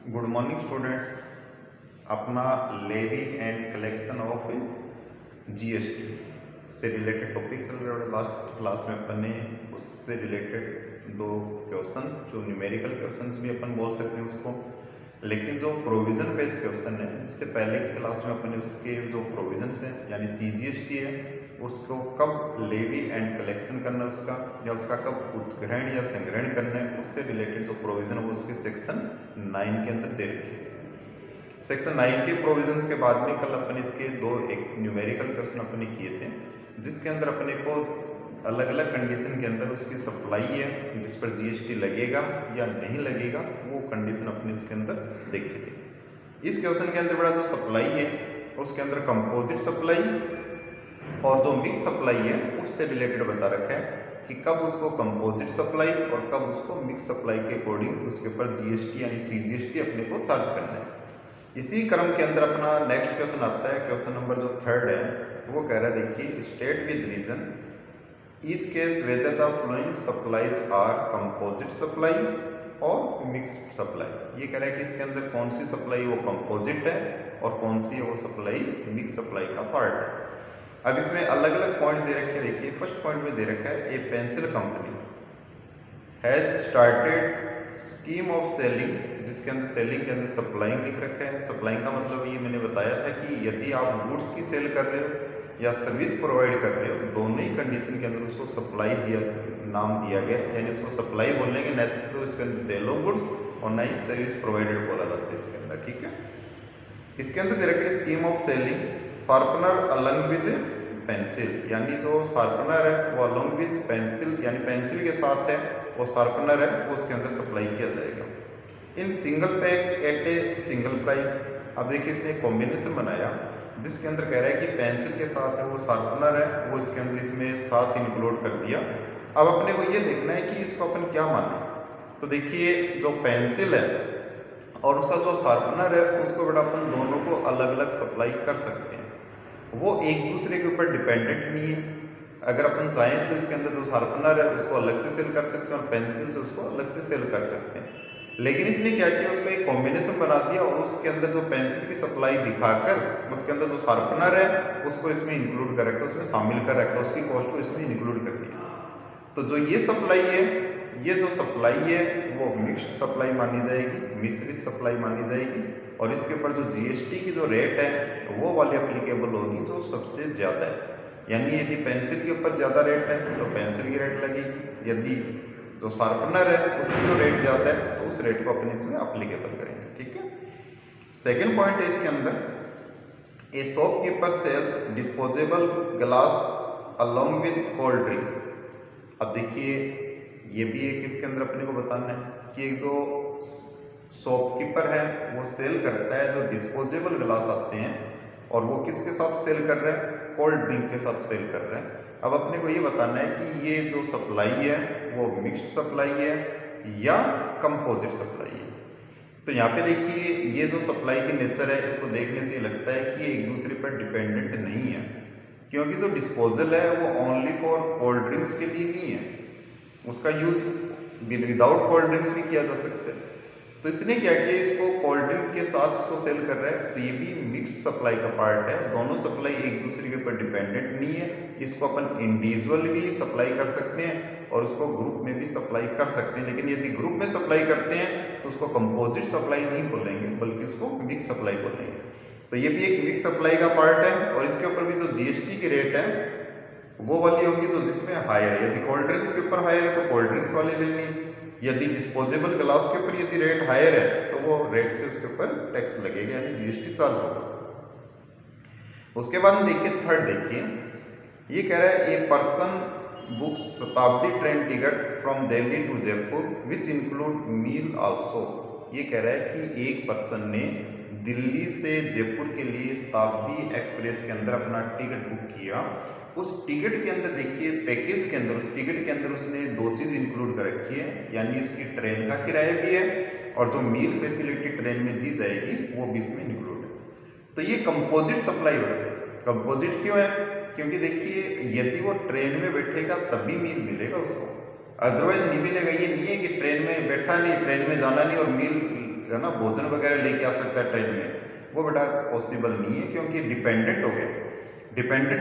Good morning students. अपना levy and collection of GST से related topic चल रहे हैं। लास्ट क्लास में अपन ने उससे रिलेटेड दो क्वेश्चंस, जो न्यूमेरिकल क्वेश्चंस भी अपन बोल सकते हैं उसको, लेकिन जो प्रोविज़न बेस्ड क्वेश्चन है, जिससे पहले की क्लास में अपन ने उसके जो प्रोविजंस हैं यानी सीजीएसटी है उसको कब लेवी एंड कलेक्शन करना है उसका, या उसका कब उद्ग्रहण या संग्रहण करना है, उससे रिलेटेड जो प्रोविज़न है वो उसके सेक्शन 9 के अंदर दे रखी है। सेक्शन 9 के प्रोविजंस के बाद में कल अपन इसके दो एक न्यूमेरिकल क्वेश्चन अपने किए थे, जिसके अंदर अपने को अलग अलग कंडीशन के अंदर उसकी सप्लाई है जिस पर जीएसटी लगेगा या नहीं लगेगा, वो कंडीशन अपने इसके अंदर देखी थी। इस क्वेश्चन के अंदर बड़ा जो सप्लाई है उसके अंदर कंपोजिट सप्लाई और जो मिक्स सप्लाई है उससे रिलेटेड बता रखा है कि कब उसको कंपोजिट सप्लाई और कब उसको मिक्स सप्लाई के अकॉर्डिंग उसके ऊपर जीएसटी यानी सीजीएसटी अपने को चार्ज करना है। इसी क्रम के अंदर अपना नेक्स्ट क्वेश्चन आता है, क्वेश्चन नंबर जो 3 है वो कह रहा है, देखिए state with reason each case whether the flowing supplies are composite supply और मिक्स्ड सप्लाई। ये कह रहा है कि इसके अंदर कौन सी सप्लाई वो कंपोजिट है और कौन सी है वो सप्लाई मिक्स सप्लाई का पार्ट है। अब इसमें अलग अलग पॉइंट दे रखे हैं। देखिए फर्स्ट पॉइंट में दे रखा है, ए pencil company has started scheme of selling, जिसके अंदर सेलिंग के अंदर सप्लाइंग लिख रखा है। सप्लाइंग का मतलब ये मैंने बताया था कि यदि आप गुड्स की सेल कर रहे हो या सर्विस प्रोवाइड कर रहे हो, दोनों ही कंडीशन के अंदर उसको सप्लाई दिया नाम दिया गया, यानी उसको सप्लाई बोलेंगे, न तो इसके अंदर सेल ऑफ गुड्स और न ही सर्विस प्रोवाइडेड बोला जाता है इसके अंदर। ठीक है, इसके अंदर दे रखा है scheme of selling sharpener Alang with pencil, यानी जो शार्पनर है वो अलंग विद पेंसिल यानी पेंसिल के साथ है, वो शार्पनर है वो उसके अंदर सप्लाई किया जाएगा in single pack at a single price. अब देखिए इसने एक कॉम्बिनेशन बनाया जिसके अंदर कह रहा है कि पेंसिल के साथ है वो शार्पनर है वो इसके अंदर इसमें साथ इंक्लूड कर दिया। अब अपने को ये देखना है कि इसको अपन क्या माने। तो देखिए जो पेंसिल है और उसका जो शार्पनर है उसको बेटा अपन दोनों को अलग अलग सप्लाई कर सकते हैं, वो एक दूसरे के ऊपर डिपेंडेंट नहीं है। अगर अपन चाहें तो इसके अंदर जो शार्पनर है उसको अलग से सेल कर सकते हैं और पेंसिल से उसको अलग से सेल कर सकते हैं, लेकिन इसने क्या किया, उसको एक कॉम्बिनेशन बना दिया और उसके अंदर जो पेंसिल की सप्लाई दिखाकर उसके अंदर जो शार्पनर है उसको इसमें इंक्लूड कर रखा, उसमें शामिल कर रखा, उसकी कॉस्ट को इसमें इंक्लूड कर दिया। तो जो ये सप्लाई है, ये जो सप्लाई है वो मिक्स्ड सप्लाई मानी जाएगी, मिश्रित सप्लाई मानी जाएगी, और इसके ऊपर जो जीएसटी की जो रेट है वो वाली एप्लीकेबल होगी जो सबसे ज़्यादा है। यानी यदि पेंसिल के ऊपर ज़्यादा रेट है तो पेंसिल की रेट लगेगी, यदि जो शार्पनर है उसकी जो रेट ज़्यादा है तो उस रेट को अपन इसमें अप्लीकेबल करेंगे। ठीक है, सेकेंड पॉइंट है इसके अंदर, a shopkeeper sells disposable glass along with cold drinks. अब देखिए ये भी एक इसके अंदर अपने को बताना है कि जो शॉपकीपर है वो सेल करता है जो डिस्पोजेबल ग्लास आते हैं, और वो किसके साथ सेल कर रहा है, कोल्ड ड्रिंक के साथ सेल कर रहा है। अब अपने को ये बताना है कि ये जो सप्लाई है वो मिक्स्ड सप्लाई है या कंपोजिट सप्लाई है। तो यहाँ पे देखिए ये जो सप्लाई की नेचर है इसको देखने से ये लगता है कि ये एक दूसरे पर डिपेंडेंट नहीं है, क्योंकि जो डिस्पोजल है वो ओनली फॉर कोल्ड ड्रिंक्स के लिए नहीं है, उसका यूज विदाउट कोल्ड ड्रिंक्स भी किया जा सकता है। तो इसने क्या किया, इसको कोल्ड ड्रिंक के साथ उसको सेल कर रहा है, तो ये भी मिक्स सप्लाई का पार्ट है। दोनों सप्लाई एक दूसरे के ऊपर डिपेंडेंट नहीं है, इसको अपन इंडिविजुअल भी सप्लाई कर सकते हैं और उसको ग्रुप में भी सप्लाई कर सकते हैं, लेकिन यदि ग्रुप में सप्लाई करते हैं तो उसको कंपोजिट सप्लाई नहीं बोलेंगे बल्कि उसको मिक्स सप्लाई बोलेंगे। तो ये भी एक मिक्स सप्लाई का पार्ट है, और इसके ऊपर भी जो जीएसटी की रेट है वो वाली होगी तो जिसमें हायर है, यदि कोल्ड ड्रिंक्स के ऊपर हायर है तो कोल्ड ड्रिंक्स वाली लेनी, यदि डिस्पोजेबल ग्लास के ऊपर यदि रेट हायर है तो वो रेट से उसके ऊपर टैक्स लगेगा यानी जीएसटी चार्ज होगा। उसके बाद में देखिए थर्ड, देखिए ये कह रहा है, a person books Shatabdi train ticket from Delhi to Jaipur which include meal also. ये कह रहा है कि एक पर्सन ने दिल्ली से जयपुर के लिए शताब्दी एक्सप्रेस के अंदर अपना टिकट बुक किया। उस टिकट के अंदर देखिए पैकेज के अंदर, उस टिकट के अंदर उसने दो चीज़ इंक्लूड कर रखी है, यानी उसकी ट्रेन का किराया भी है और जो मील फैसिलिटी ट्रेन में दी जाएगी वो भी इसमें इंक्लूड है। तो ये कंपोजिट सप्लाई हो रही है। कंपोजिट क्यों है, क्योंकि देखिए यदि वो ट्रेन में बैठेगा तभी मील मिलेगा उसको, अदरवाइज नहीं मिलेगा। ये नहीं है कि ट्रेन में बैठा नहीं, ट्रेन में जाना नहीं और मील है ना भोजन वगैरह लेके आ सकता है ट्रेन में, वो बेटा पॉसिबल नहीं है, क्योंकि डिपेंडेंट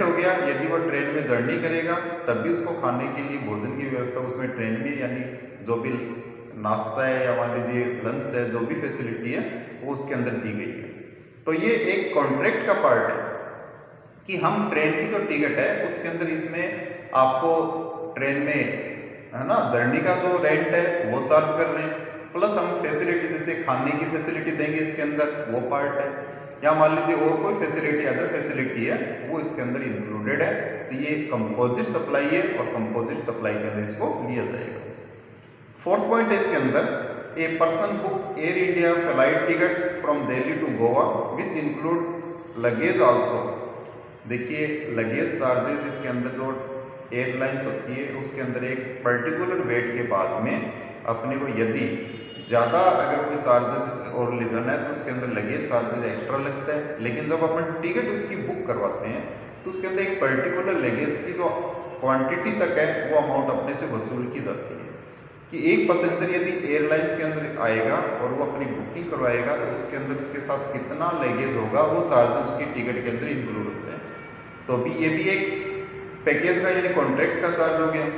हो गया। यदि वो ट्रेन में जर्नी करेगा तब भी उसको खाने के लिए भोजन की व्यवस्था उसमें ट्रेन में, यानी जो भी नाश्ता है या मान लीजिए लंच है, जो भी फैसिलिटी है वो उसके अंदर दी गई है। तो ये एक कॉन्ट्रैक्ट का पार्ट है कि हम ट्रेन की जो टिकट है उसके अंदर इसमें आपको ट्रेन में, है ना, जर्नी का जो रेंट है वो चार्ज कर रहे हैं, प्लस हम फैसिलिटी जैसे खाने की फैसिलिटी देंगे इसके अंदर, वो पार्ट है, या मान लीजिए और कोई फैसिलिटी अदर फैसिलिटी है वो इसके अंदर इंक्लूडेड है। तो ये कंपोजिट सप्लाई है और कंपोजिट सप्लाई के अंदर इसको लिया जाएगा। फोर्थ पॉइंट है इसके अंदर, a person book Air India flight ticket from Delhi to Goa which include luggage also. देखिए लगेज चार्जेस इसके अंदर जो एयरलाइंस होती है उसके अंदर एक पर्टिकुलर वेट के बाद में अपने को यदि ज़्यादा अगर कोई चार्जेज और ले जाना है तो उसके अंदर लगेज चार्जेज एक्स्ट्रा लगता है, लेकिन जब अपन टिकट उसकी बुक करवाते हैं तो उसके अंदर एक पर्टिकुलर लगेज की जो क्वांटिटी तक है वो अमाउंट अपने से वसूल की जाती है कि एक पैसेंजर यदि एयरलाइंस के अंदर आएगा और वो अपनी बुकिंग करवाएगा तो उसके अंदर उसके साथ कितना लगेज होगा वो चार्जेस उसकी टिकट के अंदर इंक्लूड होते हैं। तो अभी ये भी एक पैकेज का यानी कॉन्ट्रैक्ट का चार्ज हो गया,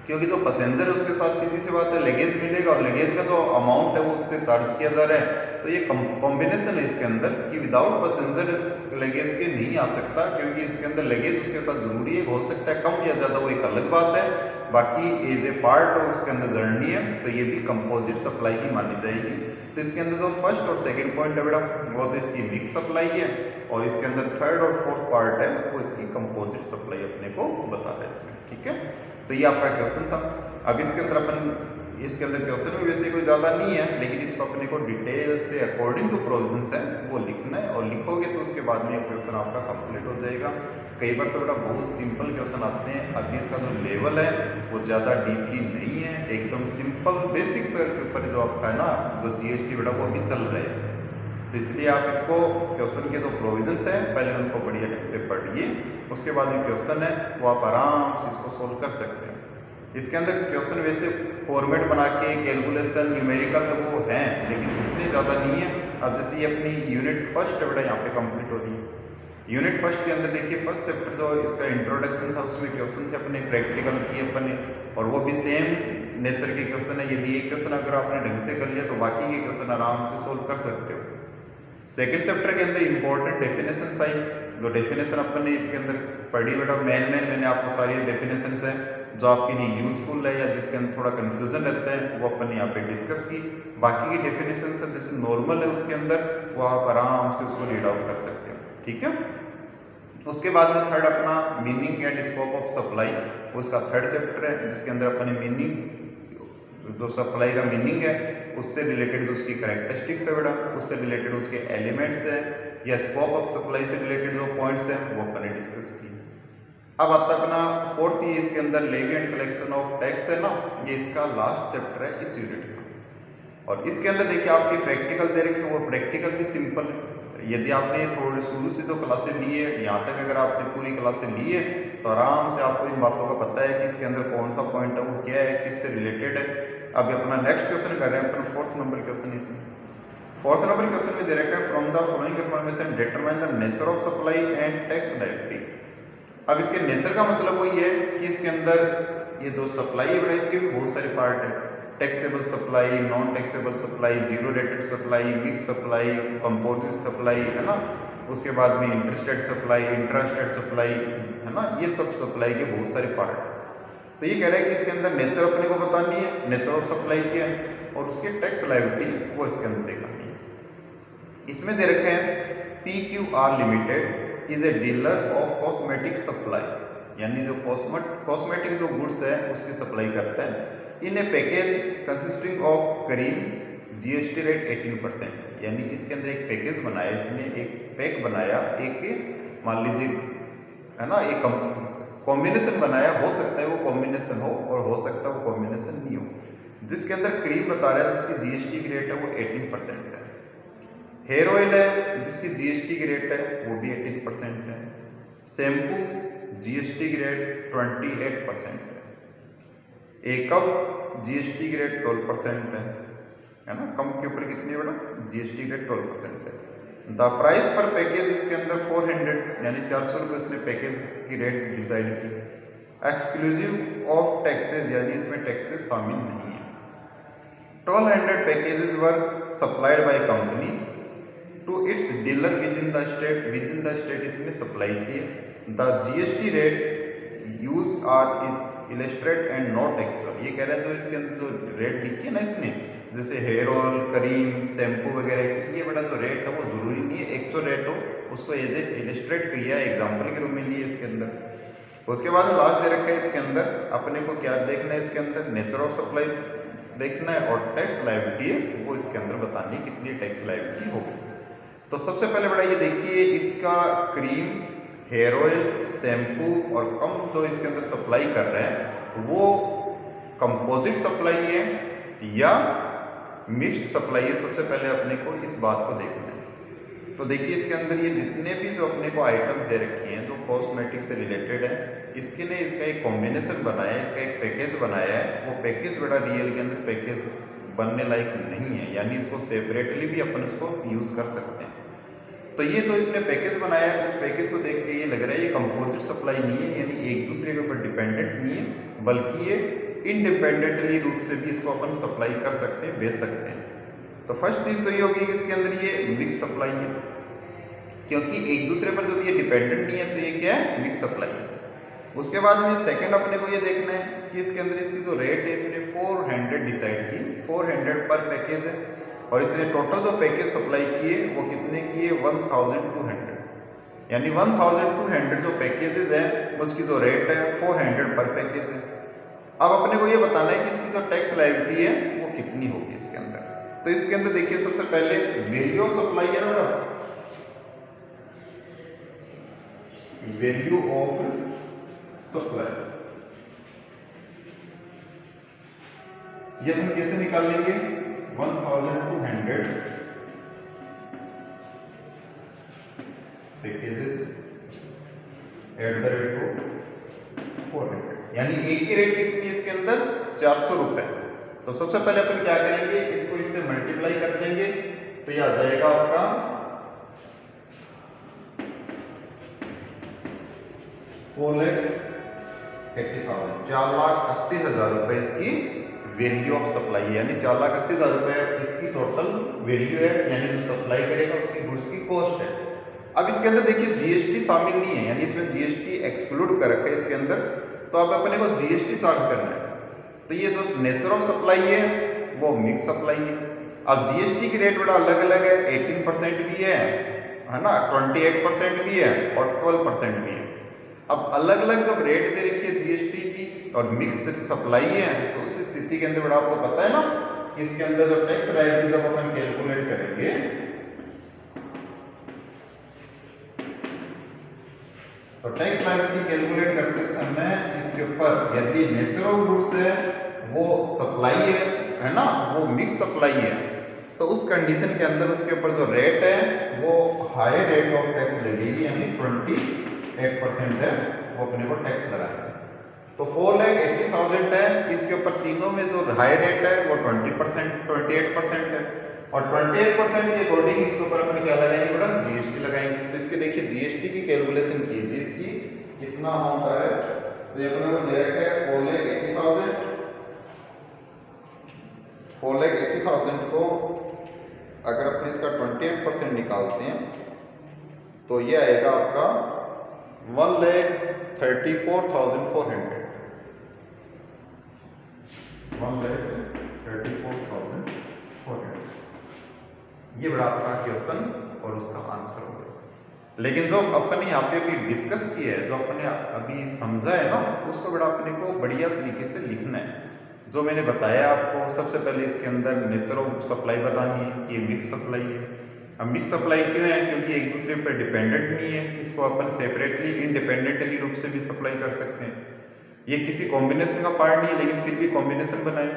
क्योंकि जो पैसेंजर है उसके साथ सीधी सी बात है लगेज मिलेगा और लगेज का जो अमाउंट है वो उससे चार्ज किया जा रहा है। तो ये कॉम्बिनेशन है इसके अंदर कि विदाउट पैसेंजर लगेज के नहीं आ सकता, क्योंकि इसके अंदर लगेज उसके साथ जरूरी है, हो सकता है कम या ज़्यादा वो एक अलग बात है, बाकी एज ए पार्ट और उसके अंदर जर्नी है तो ये भी कंपोजिट सप्लाई ही मानी जाएगी। तो इसके अंदर जो फर्स्ट और सेकंड पॉइंट है बेटा वो तो इसकी मिक्स सप्लाई है, और इसके अंदर थर्ड और फोर्थ पार्ट है वो इसकी कंपोजिट सप्लाई अपने को बता रहा है इसमें। ठीक है, तो ये आपका क्वेश्चन था। अब इसके अंदर इसके अंदर क्वेश्चन में वैसे कोई ज़्यादा नहीं है, लेकिन इसको अपने को डिटेल से अकॉर्डिंग टू प्रोविजंस है वो लिखना है, और लिखोगे तो उसके बाद में ये क्वेश्चन आपका कंप्लीट हो जाएगा। कई बार तो बेटा बहुत सिंपल क्वेश्चन आते हैं, अभी इसका जो लेवल है वो ज़्यादा डीपली नहीं है, एकदम सिंपल बेसिक के ऊपर जो आपका है ना जो जीएसटी बेटा वो भी चल रहा है इसमें। तो इसलिए आप इसको क्वेश्चन के जो प्रोविजंस हैं पहले उनको बढ़िया ढंग से पढ़िए, उसके बाद में क्वेश्चन है वो आप आराम से इसको सोल्व कर सकते हैं। इसके अंदर क्वेश्चन वैसे फॉर्मेट बना के कैलकुलेशन न्यूमेरिकल तो वो हैं, लेकिन इतने ज़्यादा नहीं है। अब जैसे ये अपनी यूनिट फर्स्ट है बेटा यहाँ पे कंप्लीट हो रही है। यूनिट फर्स्ट के अंदर देखिए फर्स्ट चैप्टर जो इसका इंट्रोडक्शन था उसमें क्वेश्चन थे अपने प्रैक्टिकल किए अपने, और वो भी सेम नेचर के क्वेश्चन है। यदि एक क्वेश्चन अगर आपने ढंग से कर लिया तो बाकी के क्वेश्चन आराम से सोल्व कर सकते हो। सेकेंड चैप्टर के अंदर इंपॉर्टेंट डेफिनेशंस आई, जो डेफिनेशन अपन ने इसके अंदर पढ़ी बेटा मेन मैंने आपको सारी डेफिनेशंस हैं जो आपके लिए यूजफुल है या जिसके अंदर थोड़ा कंफ्यूजन रहता है वो अपन ने यहाँ पे डिस्कस की। बाकी की डेफिनेशंस है जैसे नॉर्मल है उसके अंदर वो आप आराम से उसको रीड आउट कर सकते हो। ठीक है, उसके बाद में थर्ड अपना meaning and scope of supply, उसका थर्ड चैप्टर है जिसके अंदर अपने मीनिंग जो सप्लाई का मीनिंग है उससे रिलेटेड जो उसकी करेक्टरिस्टिक्स है बेटा उससे रिलेटेड उसके एलिमेंट्स है या स्कोप ऑफ सप्लाई से रिलेटेड जो पॉइंट्स हैं वो अपन ने डिस्कस किए। अब आता अपना फोर्थ, ये इसके अंदर levy and collection of tax है ना, ये इसका लास्ट चैप्टर है इस यूनिट का। और इसके अंदर देखिए आपके प्रैक्टिकल दे रखे हैं, वो प्रैक्टिकल भी सिंपल है। यदि आपने थोड़े शुरू से जो क्लासेस ली है यहाँ तक अगर आपने पूरी क्लासेस ली है तो आराम से आपको इन बातों का पता है कि इसके अंदर कौन सा पॉइंट है वो क्या है किससे रिलेटेड है। अब अपना नेक्स्ट क्वेश्चन कर रहे हैं अपन फोर्थ नंबर क्वेश्चन इसमें। फोर्थ नंबर क्वेश्चन में दे रखा है from the following information determine the nature of supply and tax liability. अब इसके नेचर का मतलब वही है कि इसके अंदर ये जो सप्लाई है इसके भी बहुत सारे पार्ट है, taxable supply, non taxable supply, zero rated supply, mix supply, composite supply है ना, उसके बाद में इंटरस्टेट सप्लाई, इंट्रास्टेट सप्लाई है ना, ये सब सप्लाई के बहुत सारे पार्ट है। तो ये कह रहा है कि इसके अंदर नेचर अपने को बतानी है, नेचर ऑफ सप्लाई क्या है और उसके टैक्स लायबिलिटी वो इसके अंदर दिखानी है। इसमें दे रखे हैं PQR limited is a dealer of cosmetic supply, यानी जो कॉस्मेटिक जो गुड्स है उसकी सप्लाई करता है। In a package consisting of cream GST rate 18%, यानी इसके अंदर एक पैकेज बनाया इसने, एक पैक बनाया, एक मान लीजिए है ना एक कॉम्बिनेशन बनाया, हो सकता है वो कॉम्बिनेशन हो और हो सकता है वो कॉम्बिनेशन नहीं हो, जिसके अंदर क्रीम बता रहा है जिसकी GST की रेट है वो 18% है। हेयर ऑयल है जिसकी GST की रेट है वो भी 18% है। शैम्पू GST की रेट 28% है। एक कप GST की रेट 12% है। है ना, कम के ऊपर कितनी है बेटा, जीएसटी रेट 12% है। द प्राइस पर पैकेज इसके अंदर 400 यानी 400 रुपये उसने पैकेज की रेट डिसाइड की, एक्सक्लूसिव ऑफ टैक्सेस यानी इसमें टैक्सेस शामिल नहीं है। 1200 packages were supplied by company to its dealer within the state इसमें सप्लाई किए। The GST rate use are illustrate and not actual, ये कह रहे हैं जो इसके अंदर जो रेट लिखी है ना इसने, जैसे हेयर ऑयल, क्रीम, शैम्पू वगैरह की, ये बड़ा जो रेट है वो जरूरी नहीं है एक्चुअल रेट हो, उसको एज ए इलस्ट्रेट किया है, एग्जाम्पल के रूप में लिए इसके अंदर। उसके बाद लास्ट दे रखा है इसके अंदर, अपने को क्या देखना है इसके अंदर, नेचर ऑफ सप्लाई देखना है और टैक्स लायबिलिटी है वो इसके अंदर बतानी है कितनी टैक्स लायबिलिटी होगी। तो सबसे पहले बड़ा ये देखिए इसका क्रीम, हेयर ऑयल, शैम्पू और कम जो इसके अंदर सप्लाई कर रहे हैं वो कंपोजिट सप्लाई है या मिक्स्ड सप्लाई है, सबसे पहले अपने को इस बात को देखना है। तो देखिए इसके अंदर ये जितने भी जो अपने को आइटम दे रखे हैं जो कॉस्मेटिक से रिलेटेड है, इसके ने इसका एक कॉम्बिनेशन बनाया है, इसका एक पैकेज बनाया है, वो पैकेज बड़ा रियल के अंदर पैकेज बनने लायक नहीं है, यानी इसको सेपरेटली भी अपन इसको यूज कर सकते हैं। तो ये जो इसने पैकेज बनाया है उस पैकेज को देख के ये लग रहा है ये कंपोजिट सप्लाई नहीं है, यानी एक दूसरे के ऊपर डिपेंडेंट नहीं है, बल्कि ये इंडिपेंडेंटली रूप से भी इसको अपन सप्लाई कर सकते हैं, बेच सकते हैं। तो फर्स्ट चीज तो ये होगी कि इसके अंदर ये मिक्स सप्लाई है, क्योंकि एक दूसरे पर जब ये डिपेंडेंट नहीं है तो ये क्या है, मिक्स सप्लाई है। उसके बाद में सेकंड अपने को ये देखना है कि इसके अंदर इसकी जो रेट है इसने 400 डिसाइड की, 400 पर पैकेज है, और इसने टोटल जो पैकेज सप्लाई किए वो कितने किए, 1200, यानी 1200 जो पैकेजेस है उसकी जो रेट है 400 पर पैकेज है। अब अपने को ये बताना है कि इसकी जो टैक्स लायबिलिटी है वो कितनी होगी इसके अंदर। तो इसके अंदर देखिए सबसे पहले वैल्यू ऑफ सप्लाई है ना बेटा, वैल्यू ऑफ सप्लाई, ये हम कैसे निकाल लेंगे, 1200 packages at the rate of 400, यानी एक की रेट कितनी है इसके अंदर, 400 रुपए। तो सबसे पहले अपन क्या करेंगे, इसको इससे मल्टीप्लाई कर देंगे तो ये आ जाएगा आपका 4,80,000, 4,80,000 रुपए इसकी वैल्यू ऑफ सप्लाई है, यानी 4,80,000 रुपए इसकी टोटल वैल्यू है, यानी जो सप्लाई करेगा उसकी गुड्स की कॉस्ट है। अब इसके अंदर देखिए जीएसटी शामिल नहीं है, यानी इसमें जीएसटी एक्सक्लूड कर रखा है इसके अंदर, तो अब अपने को जीएसटी चार्ज करना है। तो ये जो नेचर ऑफ सप्लाई है वो मिक्स सप्लाई है। अब जीएसटी की रेट बड़ा अलग अलग है, 18% भी है ना, 28% भी है और 12% भी है। अब अलग अलग जब रेट दे रखी है जीएसटी की और मिक्स सप्लाई है, तो उस स्थिति के अंदर बड़ा आपको पता है ना कि इसके अंदर जो टैक्स लायबिलिटी जब अपन कैलकुलेट करेंगे तो टैक्स लायबिलिटी कैलकुलेट करते समय इसके ऊपर यदि नेचर ऑफ गुड्स है वो सप्लाई है ना, वो मिक्स सप्लाई है, तो उस कंडीशन के अंदर उसके ऊपर जो रेट है वो हाई रेट ऑफ टैक्स लगेगी, यानी 28% है वो अपने को टैक्स लगाएगा। तो 4,80,000 है, इसके ऊपर तीनों में जो हाई रेट है वो 28% है, और 28% के अकॉर्डिंग इसके ऊपर अपन क्या लगाएंगे बेटा, जीएसटी लगाएंगे। तो इसके देखिए जीएसटी की कैलकुलेशन कीजिए, इसकी कितना अमाउंट आ रहा है, तो ये अपने को दे रखा है 4,80,000 को अगर अपने इसका 28% निकालते हैं तो ये आएगा आपका 1,34,400, 1,34,400, ये बड़ा आपका क्वेश्चन और उसका आंसर हो गया। लेकिन जो अपन यहाँ पे अभी डिस्कस किया है, जो अपने अभी समझा है ना, उसको बड़ा अपने को बढ़िया तरीके से लिखना है। जो मैंने बताया आपको, सबसे पहले इसके अंदर नेचर ऑफ सप्लाई बतानी है कि मिक्स सप्लाई है। अब मिक्स सप्लाई क्यों है, क्योंकि एक दूसरे पर डिपेंडेंट नहीं है, इसको अपन सेपरेटली इंडिपेंडेंटली रूप से भी सप्लाई कर सकते हैं। ये किसी कॉम्बिनेशन का पार्ट नहीं है, लेकिन फिर भी कॉम्बिनेशन बनाए।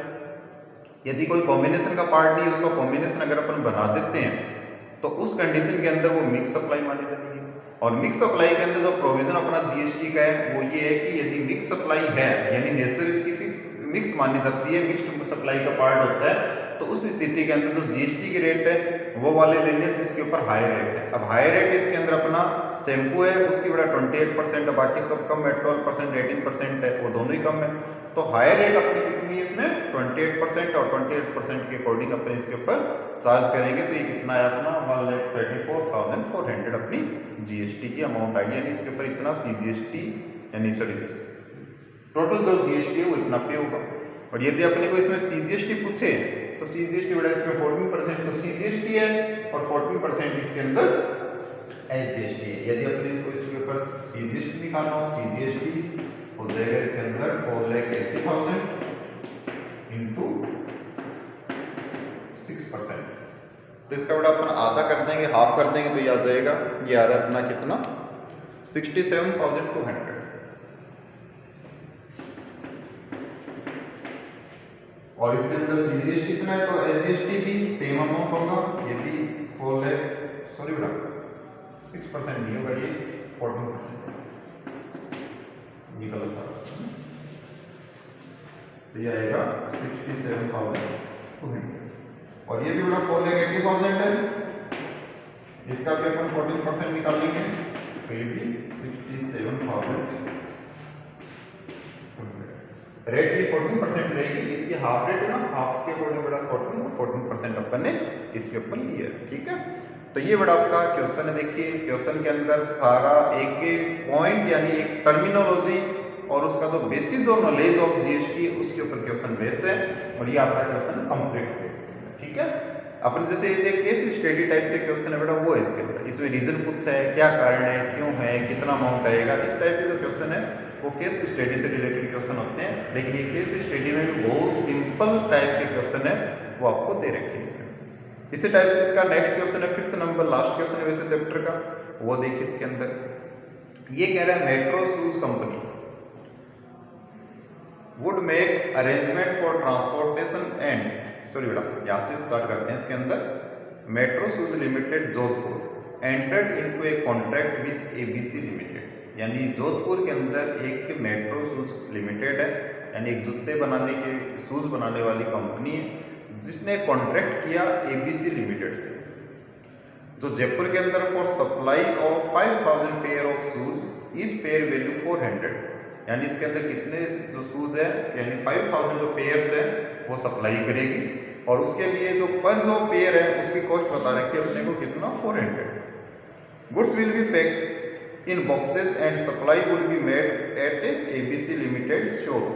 यदि कोई कॉम्बिनेशन का पार्ट नहीं है, उसका कॉम्बिनेशन अगर अपन बना देते हैं तो उस कंडीशन के अंदर वो मिक्स सप्लाई मानी जाएगी। और मिक्स सप्लाई के अंदर जो प्रोविजन अपना जीएसटी का है वो ये है कि यदि मिक्स सप्लाई है, यानी नेचर इसकी फिक्स मिक्स मानी जाती है, मिक्स्ड सप्लाई का पार्ट होता है, तो उस स्थिति के अंदर जो जीएसटी की रेट है वो वाले लेने हैं जिसके ऊपर हाई रेट है। अब हाई रेट इसके अंदर अपना शैम्पू है उसकी बड़ा 28% है, बाकी सब कम है, 12% 18% है, वो दोनों ही कम है। तो हाई रेट अपनी कितनी है इसमें 28% और 28% के अकॉर्डिंग अपने इसके ऊपर चार्ज करेंगे तो ये कितना है अपना 1,34,400 अपनी जीएसटी की अमाउंट आएगी, यानी इसके ऊपर इतना सीजीएसटी यानी सॉरी टोटल जो जीएसटी है वो इतना पे होगा। और यदि अपने को इसमें सीजीएसटी पूछे तो सीजीएसटी बड़ा इसमें 14% तो सीजीएसटी है और 14% इसके अंदर एसजीएसटी है। यदि अपने को इसके ऊपर सीजीएसटी निकालना हो सीजीएसटी हो जाएगा इसके अंदर 4,80,000 इंटू 6%। तो इसका बड़ा अपन आधा कर देंगे, हाफ कर देंगे तो ये आ जाएगा, ये आ रहा है अपना कितना 67,200। और इसके अंदर सीजीएसटी कितना है तो एसजीएसटी भी सेम अमाउंट होगा, ये भी 4 लाख सॉरी बेटा 6% नहीं होगा, ये 14% निकल था तो ये आएगा 67,200। और ये भी बड़ा 4,80,000 है, इसका भी अपन 14% निकालेंगे तो ये भी 67,000। रेट भी 14% रहेगी, इसकी हाफ रेट है ना, हाफ के अकॉर्डिंग बड़ा 14% अपन ने इसके ऊपर लिया है। ठीक है, तो ये बड़ा आपका क्वेश्चन है। देखिए क्वेश्चन के अंदर सारा एक पॉइंट यानी एक टर्मिनोलॉजी और उसका जो बेसिस जो नॉलेज ऑफ जीएसटी उसके ऊपर क्वेश्चन बेस्ड है और ये आपका क्वेश्चन कंप्लीट है इसके अंदर। ठीक है, अपन जैसे ये केस स्टडी टाइप से क्वेश्चन है बेटा वो है इसके अंदर, इसमें रीजन पूछा है, क्या कारण है, क्यों है, कितना अमाउंट आएगा, इस टाइप के जो क्वेश्चन है वो केस स्टडी से रिलेटेड क्वेश्चन होते हैं। लेकिन ये केस स्टडी में भी बहुत सिंपल टाइप के क्वेश्चन है वो आपको दे रखे हैं इसमें। इसी टाइप से इसका नेक्स्ट क्वेश्चन है 5th नंबर, लास्ट क्वेश्चन है वैसे चैप्टर का, वो देखिए इसके अंदर ये कह रहा है metro shoes company would make arrangement for transportation and sorry बेटा यहाँ से स्टार्ट करते हैं इसके अंदर। Metro Shoes limited Jodhpur entered into a contract with ABC limited, यानी जोधपुर के अंदर एक मेट्रो शूज लिमिटेड है, यानी एक जूते बनाने के शूज बनाने वाली कंपनी है जिसने कॉन्ट्रैक्ट किया एबीसी लिमिटेड से, जो जयपुर के अंदर for supply of 5,000 pair of shoes, each pair value 400, यानी इसके अंदर कितने जो शूज है यानी 5,000 जो पेयर्स है वो सप्लाई करेगी और उसके लिए जो पर जो पेयर है उसकी कॉस्ट बता रखी है अपने को कितना 400। Goods will be packed in boxes and supply would be made at ABC limited showroom.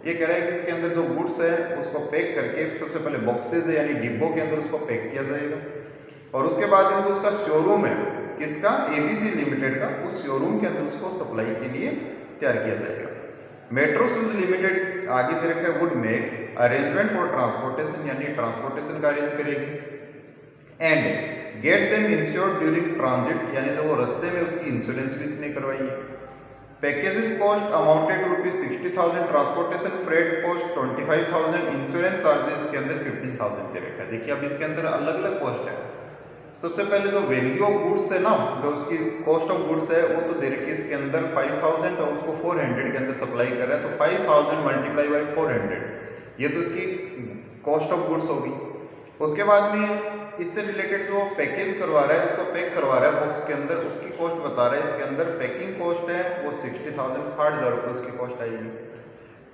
ये कह रहा है कि इसके अंदर जो गुड्स है उसको पैक करके सबसे पहले बॉक्सेज है यानी डिब्बों के अंदर उसको पैक किया जाएगा और उसके बाद में जो उसका शोरूम है किसका एबीसी लिमिटेड का, उस शोरूम के अंदर उसको सप्लाई के लिए तैयार किया जाएगा। मेट्रो शूज लिमिटेड आगे दे रखा है would make arrangement for transportation, यानी ट्रांसपोर्टेशन का अरेंज करेगी and get them insured during transit, यानी जब वो रास्ते में उसकी इंश्योरेंस भी इसने करवाई है। Packages cost amounted to ₹60,000, transportation freight cost 25,000, insurance charges के अंदर 15,000 दे रखा है। देखिए अब इसके अंदर अलग अलग कॉस्ट है। सबसे पहले जो वैल्यू ऑफ गुड्स है ना, जो उसकी कॉस्ट ऑफ गुड्स है वो तो दे रखी है इसके अंदर 5,000 और उसको 400 के अंदर सप्लाई कर रहा है, तो 5,000 मल्टीप्लाई बाई 400 ये तो इसकी कॉस्ट ऑफ गुड्स होगी। उसके बाद में इससे रिलेटेड जो पैकेज करवा रहा है उसको पैक करवा रहा है बॉक्स के अंदर, उसकी कॉस्ट बता रहा है इसके अंदर पैकिंग कॉस्ट है वो 60,000 60,000 रुपये उसकी कॉस्ट आएगी।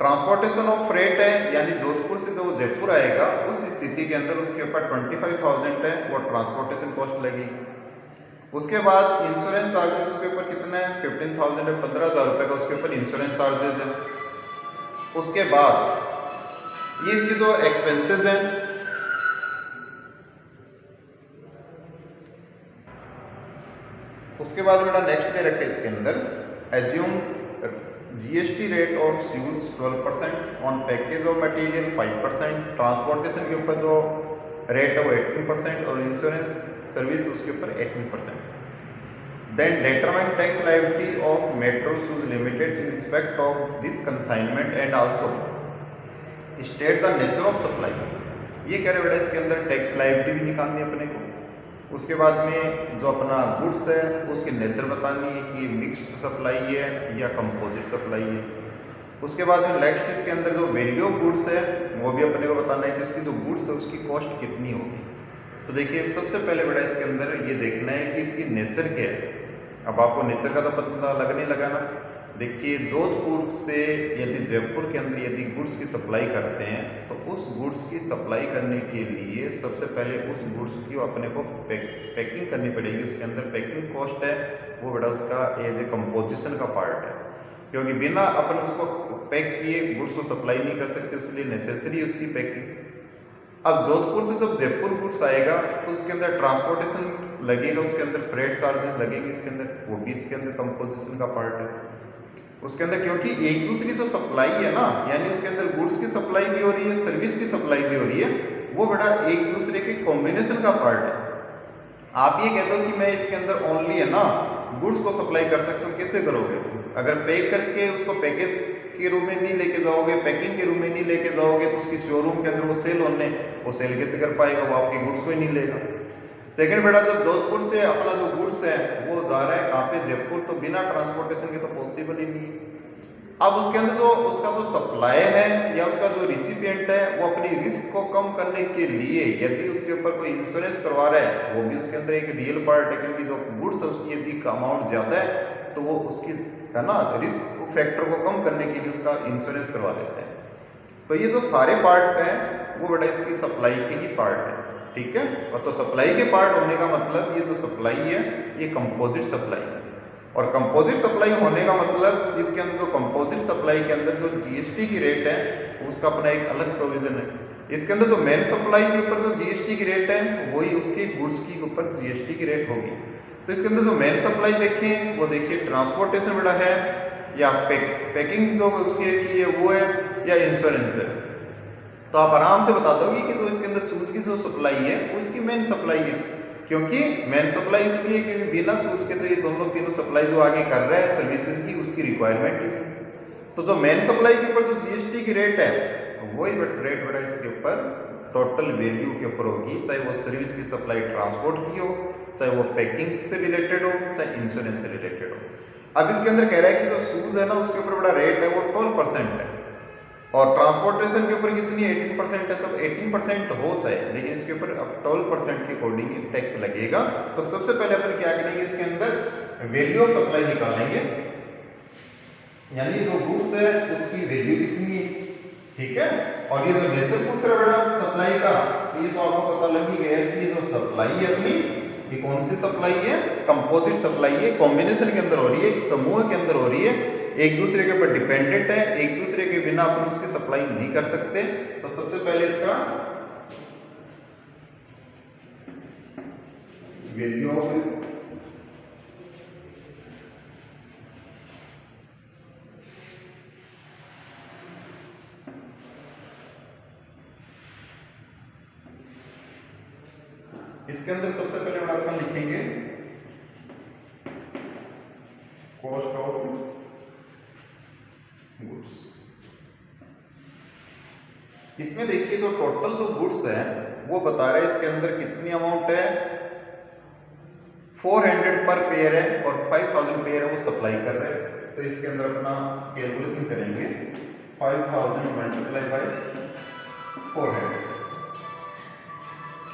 ट्रांसपोर्टेशन ऑफ फ्रेट है यानी जोधपुर से जो जयपुर आएगा उस स्थिति के अंदर उसके ऊपर 25,000 है वो ट्रांसपोर्टेशन कॉस्ट लगेगी। उसके बाद इंश्योरेंस चार्जेस उसके ऊपर कितना है 15,000 है, 15,000 रुपये का उसके ऊपर इंश्योरेंस चार्जेस है। उसके बाद ये इसकी जो एक्सपेंसेस हैं उसके बाद बेटा नेक्स्ट दे रखे इसके अंदर assume GST rate on shoes 12%, on package of material 5%, transportation के ऊपर जो रेट है वो 18% और इंश्योरेंस सर्विस उसके ऊपर 18%। Then determine tax liability of Metro Shoes Limited in respect of this consignment and also state the nature of supply. ये कह रहे बेटा इसके अंदर टैक्स लायबिलिटी भी निकालनी है अपने को। उसके बाद में जो अपना गुड्स है उसकी नेचर बतानी है कि मिक्स्ड सप्लाई है या कंपोजिट सप्लाई है। उसके बाद में नेक्स्ट इसके अंदर जो वैल्यू ऑफ गुड्स है वो भी अपने को बताना है कि उसकी जो गुड्स है उसकी कॉस्ट कितनी होगी। तो देखिए सबसे पहले बेटा इसके अंदर ये देखना है कि इसकी नेचर क्या है। अब आपको नेचर का तो पता लगने लगा ना। देखिए जोधपुर से यदि जयपुर के अंदर यदि गुड्स की सप्लाई करते हैं तो उस गुड्स की सप्लाई करने के लिए सबसे पहले उस गुड्स की अपने को पैकिंग करनी पड़ेगी। उसके अंदर पैकिंग कॉस्ट है वो बेटा उसका एज ए कंपोजिशन का पार्ट है, क्योंकि बिना अपन उसको पैक किए गुड्स को सप्लाई नहीं कर सकते, इसलिए नेसेसरी है उसकी पैकिंग। अब जोधपुर से जब जयपुर गुड्स आएगा तो उसके अंदर ट्रांसपोर्टेशन लगेगा, उसके अंदर फ्रेट चार्जेस लगेंगे इसके अंदर, वो भी इसके अंदर कंपोजिशन का पार्ट है उसके अंदर। क्योंकि एक दूसरी जो सप्लाई है ना, यानी उसके अंदर गुड्स की सप्लाई भी हो रही है, सर्विस की सप्लाई भी हो रही है, वो बड़ा एक दूसरे के कॉम्बिनेशन का पार्ट है। आप ये कहते हो कि मैं इसके अंदर ओनली है ना गुड्स को सप्लाई कर सकता हूँ, कैसे करोगे? अगर पैक करके उसको पैकेज के रूम में नहीं लेके जाओगे, पैकिंग के रूम में नहीं लेके जाओगे तो उसकी शोरूम के अंदर वो सेल होने, वो सेल कैसे कर पाएगा? वो आपके गुड्स को ही नहीं लेगा। सेकंड बेटा जब जोधपुर से अपना जो गुड्स है वो जा रहा है कहाँ पे? जयपुर, तो बिना ट्रांसपोर्टेशन के तो पॉसिबल ही नहीं है। अब उसके अंदर जो उसका जो सप्लायर है या उसका जो रिसिपिएंट है वो अपनी रिस्क को कम करने के लिए यदि उसके ऊपर कोई इंश्योरेंस करवा रहा है, वो भी उसके अंदर एक रियल पार्ट है, क्योंकि जो गुड्स है उसकी यदि अमाउंट ज़्यादा है तो वो उसकी है ना रिस्क फैक्टर को कम करने के लिए उसका इंश्योरेंस करवा लेते हैं। तो ये जो सारे पार्ट हैं वो बेटा इसकी सप्लाई के ही पार्ट है, ठीक है। और तो सप्लाई के पार्ट होने का मतलब ये जो सप्लाई है ये कंपोजिट सप्लाई है, और कंपोजिट सप्लाई होने का मतलब इसके अंदर जो कंपोजिट सप्लाई के अंदर जो जीएसटी की रेट है उसका अपना एक अलग प्रोविजन है। इसके अंदर जो मेन सप्लाई के ऊपर जो जीएसटी की रेट है वही उसके गुड्स की ऊपर जीएसटी की रेट होगी। तो इसके अंदर जो मेन सप्लाई देखें वो देखिए ट्रांसपोर्टेशन बेटा है या पैकिंग जो उसकी की है वो है या इंश्योरेंस है। तो आप आराम से बता दोगे कि जो इसके अंदर सूज की जो सप्लाई है वो इसकी मेन सप्लाई है, क्योंकि मेन सप्लाई इसलिए क्योंकि बिना सूज के तो ये दोनों तीनों सप्लाई जो आगे कर रहा है सर्विसेज की उसकी रिक्वायरमेंट ही नहीं। तो जो मेन सप्लाई के ऊपर जो जीएसटी की रेट है वही रेट बेटा इसके ऊपर टोटल वैल्यू के ऊपर होगी, चाहे वो सर्विस की सप्लाई ट्रांसपोर्ट की हो, चाहे वो पैकिंग से रिलेटेड हो, चाहे इंश्योरेंस से रिलेटेड हो। अब इसके अंदर कह रहा है कि जो सूज है ना उसके ऊपर बड़ा रेट है वो 12% है, और ट्रांसपोर्टेशन के ऊपर कितनी 18% है। तो 18% हो जाए लेकिन इसके ऊपर अब 12% के अकॉर्डिंग टैक्स लगेगा। तो सबसे पहले अपन क्या करेंगे, इसके अंदर वैल्यू ऑफ सप्लाई निकालेंगे, यानी जो गुड्स है उसकी वैल्यू कितनी है, ठीक है। और ये जो नेचर पूछ रहा है बेटा सप्लाई का, तो ये तो आपको पता लग ही गया है कि ये जो सप्लाई है अपनी ये कौन सी सप्लाई है? कंपोजिट सप्लाई है, कॉम्बिनेशन के अंदर हो रही है, एक समूह के अंदर हो रही है, एक दूसरे के ऊपर डिपेंडेंट है, एक दूसरे के बिना अपन उसकी सप्लाई नहीं कर सकते। तो सबसे पहले इसका वैल्यू ऑफ इसके अंदर सबसे पहले अपन लिखेंगे कॉस्ट ऑफ गुड्स। इसमें देखिए जो टोटल जो गुड्स है वो बता रहे हैं इसके अंदर कितनी अमाउंट है, 400 पर पेयर है और 5000 पेयर है वो सप्लाई कर रहे हैं। तो इसके अंदर अपना कैलकुलेशन करेंगे 5000 मल्टीप्लाई बाय 400,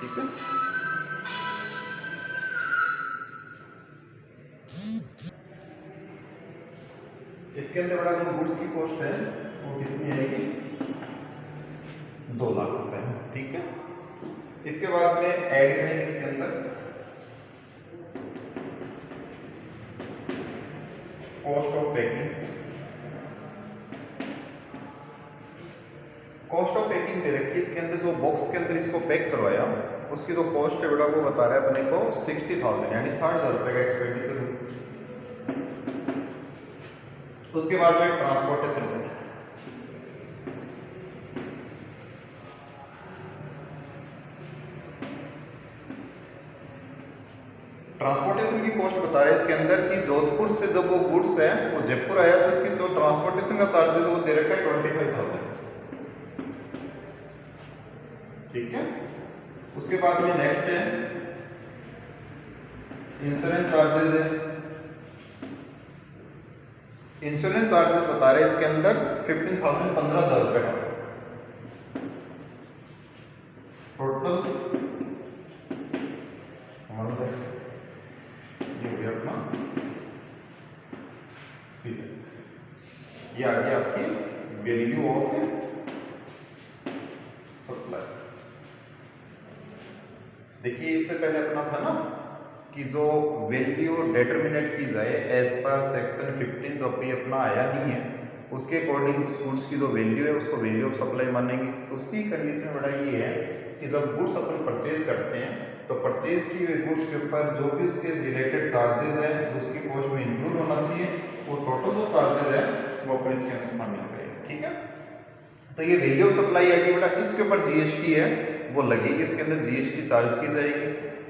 ठीक है। इसके अंदर बड़ा जो गुड्स की कॉस्ट है वो कितनी आएगी, 2 लाख रुपए, ठीक है। इसके बाद में ऐड करेंगे इसके अंदर cost of packing. Cost of packing दे रखी है इसके अंदर, जो बॉक्स के अंदर इसको पैक करवाया उसकी जो कॉस्ट है बेटा वो बता रहा है अपने को 60,000 यानी 60,000 रुपए का एक्सपेंडिचर। उसके बाद में ट्रांसपोर्टेशन है, ट्रांसपोर्टेशन की कॉस्ट बता रहे हैं इसके अंदर कि जोधपुर से जब वो गुड्स है वो जयपुर आया तो इसकी जो ट्रांसपोर्टेशन का चार्जेस वो दे रखा है 25,000, ठीक है। उसके बाद में नेक्स्ट है इंश्योरेंस चार्जेस है, इंश्योरेंस चार्जेस बता रहे हैं इसके अंदर 15,000 15,000 रुपये का टोटल। ये हो गया अपना, ये आ गया आपकी वैल्यू ऑफ सप्लाई। देखिए इससे पहले अपना था ना कि जो वैल्यू डिटरमिनेट की जाए एज पर सेक्शन 15 जो अभी अपना आया नहीं है, उसके अकॉर्डिंग उस गुड्स की जो वैल्यू है उसको वैल्यू ऑफ सप्लाई मानेंगे। उसी कंडीशन में बड़ा ये है कि जब गुड्स अपन परचेज करते हैं तो परचेज की हुई गुड्स के ऊपर जो भी उसके रिलेटेड चार्जेस हैं जो उसकी कॉस्ट में इंक्लूड होना चाहिए, वो टोटल जो चार्जेस है वो अपन इसके अंदर शामिल करेंगे। ठीक है, तो ये वैल्यू ऑफ सप्लाई आएगी बेटा, इसके ऊपर जीएसटी है वो लगेगी, इसके अंदर जीएसटी चार्ज की जाएगी।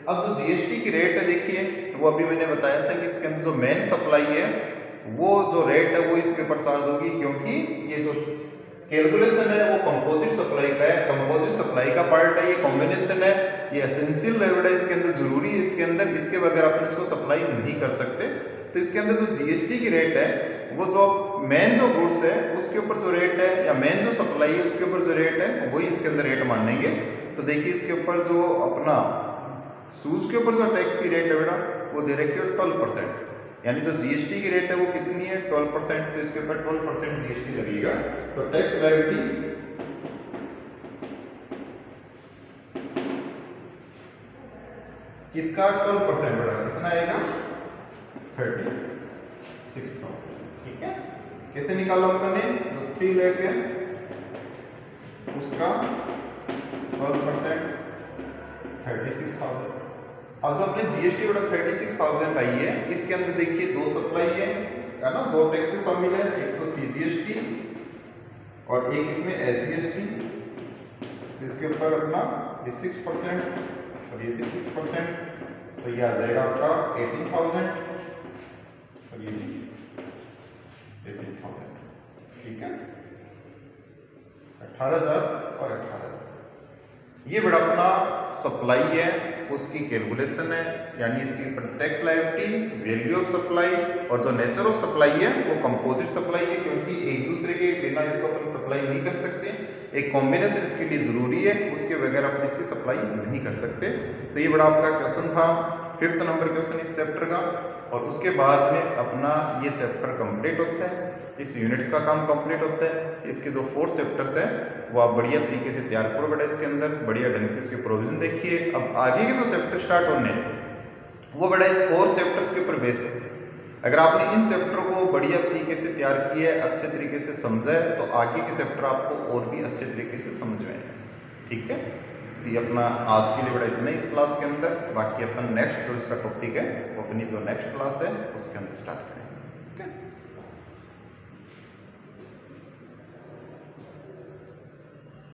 अब जो जीएसटी की रेट है देखिए, वो अभी मैंने बताया था कि इसके अंदर जो मेन सप्लाई है वो जो रेट है वो इसके ऊपर चार्ज होगी, क्योंकि ये जो कैलकुलेशन है वो कंपोजिट सप्लाई का है, कंपोजिट सप्लाई का पार्ट है, ये कॉम्बिनेशन है, ये एसेंशियल लेवल है, इसके अंदर जरूरी है, इसके अंदर इसके बगैर अपन इसको सप्लाई नहीं कर सकते। तो इसके अंदर जो जीएसटी की रेट है वो जो मेन जो गुड्स है उसके ऊपर जो रेट है या मेन जो सप्लाई है उसके ऊपर जो रेट है वही इसके अंदर रेट मानेंगे। तो देखिए इसके ऊपर जो अपना शूज के ऊपर जो टैक्स की रेट है बेटा वो दे रखी है 12%, यानी जो जीएसटी की रेट है वो कितनी है 12%, तो इसके ऊपर 12% जीएसटी लगेगा। तो टैक्स लायबिलिटी किसका 12% बेटा कितना आएगा 36,000। ठीक है, कैसे निकाला अपन ने, जो 3 लाख है उसका 12% 36,000। अब जो अपने जीएसटी बेटा 36,000 आई है, इसके अंदर देखिए दो सप्लाई है ना, दो टैक्सेस शामिल है, एक तो सीजीएसटी और एक इसमें एचजीएसटी। इसके ऊपर अपना ये 6% और ये भी 6%, तो ये आ जाएगा आपका 18,000 और ये भी 18,000। ठीक है, 18,000 और 18,000। ये बड़ा अपना सप्लाई है उसकी कैलकुलेशन है, यानी इसकी tax liability, value of supply और जो नेचर ऑफ सप्लाई है वो कंपोजिट सप्लाई है, क्योंकि एक दूसरे के बिना इसको अपन सप्लाई नहीं कर सकते, एक कॉम्बिनेशन इसके लिए जरूरी है, उसके बगैर अपन इसकी सप्लाई नहीं कर सकते। तो ये बड़ा आपका क्वेश्चन था, 5th नंबर क्वेश्चन इस चैप्टर का। और उसके बाद में अपना ये चैप्टर कंप्लीट होता है, इस यूनिट का काम कंप्लीट होता है। इसके जो 4 चैप्टर्स हैं वो आप बढ़िया तरीके से तैयार करो बेटा, इसके अंदर बढ़िया ढंग से इसके प्रोविजन देखिए। अब आगे के जो चैप्टर स्टार्ट होने वो बड़ा इस 4 चैप्टर्स के ऊपर बेस है। अगर आपने इन चैप्टर को बढ़िया तरीके से तैयार किया है, अच्छे तरीके से समझा है, तो आगे के चैप्टर आपको और भी अच्छे तरीके से समझ में आएंगे। ठीक है, तो ये अपना आज के लिए बड़ा इतना इस क्लास के अंदर, बाकी अपन नेक्स्ट जो इसका टॉपिक है वो अपनी जो नेक्स्ट क्लास है उसके अंदर स्टार्ट करेंगे।